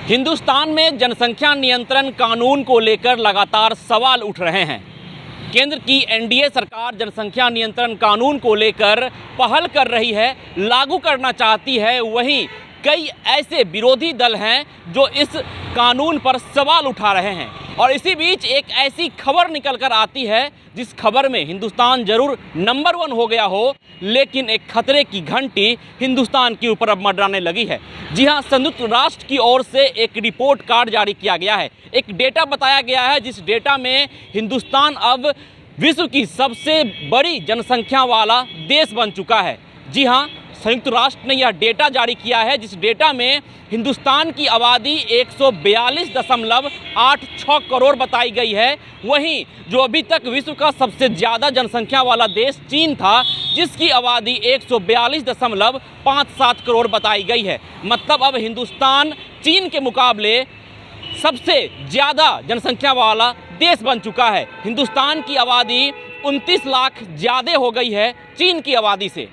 हिंदुस्तान में जनसंख्या नियंत्रण कानून को लेकर लगातार सवाल उठ रहे हैं। केंद्र की एनडीए सरकार जनसंख्या नियंत्रण कानून को लेकर पहल कर रही है, लागू करना चाहती है। वहीं कई ऐसे विरोधी दल हैं जो इस कानून पर सवाल उठा रहे हैं। और इसी बीच एक ऐसी खबर निकल कर आती है जिस खबर में हिंदुस्तान जरूर नंबर 1 हो गया हो, लेकिन एक खतरे की घंटी हिंदुस्तान के ऊपर अब मंडराने लगी है। जी हां, संयुक्त राष्ट्र की ओर से एक रिपोर्ट कार्ड जारी किया गया है। एक डेटा बताया गया है जिस डेटा में हिंदुस्तान अब विश्व की सबसे बड़ी जनसंख्या वाला देश बन चुका है। जी हां, संयुक्त राष्ट्र ने यह डेटा जारी किया है जिस डेटा में हिंदुस्तान की आबादी 142.86 करोड़ बताई गई है। वहीं जो अभी तक विश्व का सबसे ज़्यादा जनसंख्या वाला देश चीन था, जिसकी आबादी 142.57 करोड़ बताई गई है। मतलब अब हिंदुस्तान चीन के मुकाबले सबसे ज़्यादा जनसंख्या वाला देश बन चुका है। हिंदुस्तान की आबादी 29 लाख ज़्यादा हो गई है चीन की आबादी से।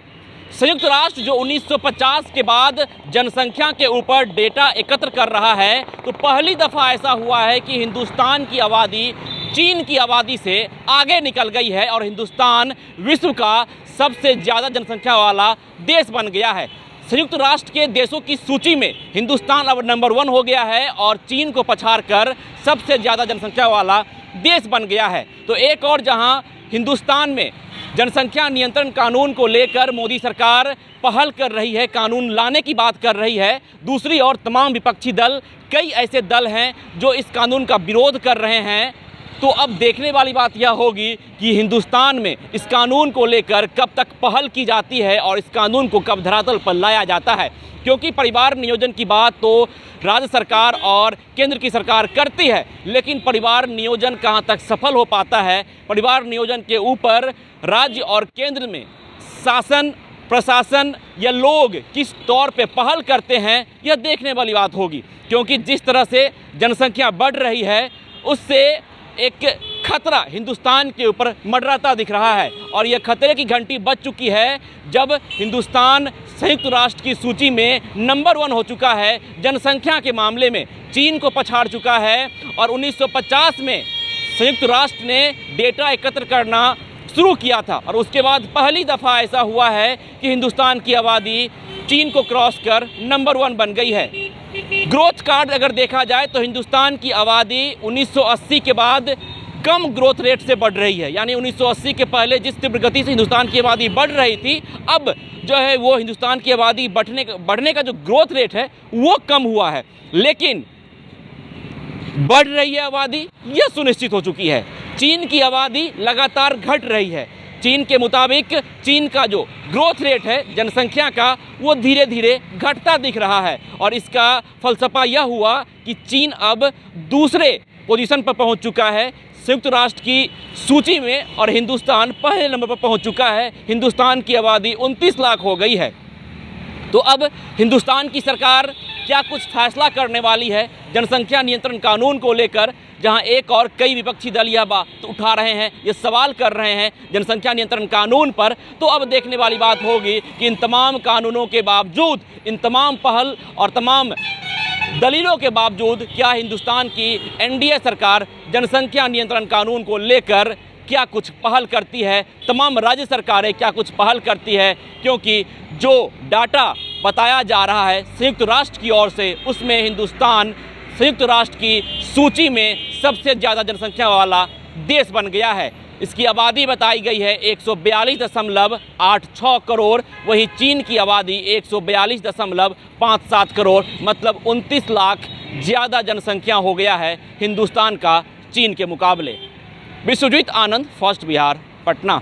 संयुक्त राष्ट्र जो 1950 के बाद जनसंख्या के ऊपर डेटा एकत्र कर रहा है, तो पहली दफ़ा ऐसा हुआ है कि हिंदुस्तान की आबादी चीन की आबादी से आगे निकल गई है और हिंदुस्तान विश्व का सबसे ज़्यादा जनसंख्या वाला देश बन गया है। संयुक्त राष्ट्र के देशों की सूची में हिंदुस्तान अब नंबर 1 हो गया है और चीन को पछाड़कर सबसे ज़्यादा जनसंख्या वाला देश बन गया है। तो एक और जहां हिंदुस्तान में जनसंख्या नियंत्रण कानून को लेकर मोदी सरकार पहल कर रही है, कानून लाने की बात कर रही है, दूसरी ओर तमाम विपक्षी दल, कई ऐसे दल हैं जो इस कानून का विरोध कर रहे हैं। तो अब देखने वाली बात यह होगी कि हिंदुस्तान में इस कानून को लेकर कब तक पहल की जाती है और इस कानून को कब धरातल पर लाया जाता है। क्योंकि परिवार नियोजन की बात तो राज्य सरकार और केंद्र की सरकार करती है, लेकिन परिवार नियोजन कहां तक सफल हो पाता है, परिवार नियोजन के ऊपर राज्य और केंद्र में शासन प्रशासन या लोग किस तौर पे पहल करते हैं, यह देखने वाली बात होगी। क्योंकि जिस तरह से जनसंख्या बढ़ रही है, उससे एक खतरा हिंदुस्तान के ऊपर मंडराता दिख रहा है और यह खतरे की घंटी बज चुकी है जब हिंदुस्तान संयुक्त राष्ट्र की सूची में नंबर 1 हो चुका है। जनसंख्या के मामले में चीन को पछाड़ चुका है और 1950 में संयुक्त राष्ट्र ने डेटा एकत्र करना शुरू किया था और उसके बाद पहली दफ़ा ऐसा हुआ है कि हिंदुस्तान की आबादी चीन को क्रॉस कर नंबर 1 बन गई है। ग्रोथ कार्ड अगर देखा जाए तो हिंदुस्तान की आबादी 1980 के बाद कम ग्रोथ रेट से बढ़ रही है। यानी 1980 के पहले जिस तीव्र गति से हिंदुस्तान की आबादी बढ़ रही थी, अब जो है वो हिंदुस्तान की आबादी बढ़ने का जो ग्रोथ रेट है वो कम हुआ है। लेकिन बढ़ रही है आबादी, यह सुनिश्चित हो चुकी है। चीन की आबादी लगातार घट रही है। चीन के मुताबिक चीन का जो ग्रोथ रेट है जनसंख्या का, वो धीरे धीरे घटता दिख रहा है और इसका फलसफा यह हुआ कि चीन अब दूसरे पोजीशन पर पहुंच चुका है संयुक्त राष्ट्र की सूची में और हिंदुस्तान पहले नंबर पर पहुंच चुका है। हिंदुस्तान की आबादी 29 लाख हो गई है। तो अब हिंदुस्तान की सरकार क्या कुछ फैसला करने वाली है जनसंख्या नियंत्रण कानून को लेकर, जहां एक और कई विपक्षी दल यह बात उठा रहे हैं, ये सवाल कर रहे हैं जनसंख्या नियंत्रण कानून पर। तो अब देखने वाली बात होगी कि इन तमाम कानूनों के बावजूद, इन तमाम पहल और तमाम दलीलों के बावजूद क्या हिंदुस्तान की एनडीए सरकार जनसंख्या नियंत्रण कानून को लेकर क्या कुछ पहल करती है, तमाम राज्य सरकारें क्या कुछ पहल करती है। क्योंकि जो डाटा बताया जा रहा है संयुक्त राष्ट्र की ओर से, उसमें हिंदुस्तान संयुक्त राष्ट्र की सूची में सबसे ज़्यादा जनसंख्या वाला देश बन गया है। इसकी आबादी बताई गई है 142.86 करोड़, वहीं चीन की आबादी 142.57 करोड़, मतलब 29 लाख ज़्यादा जनसंख्या हो गया है हिंदुस्तान का चीन के मुकाबले। विश्वजीत आनंद, फर्स्ट बिहार, पटना।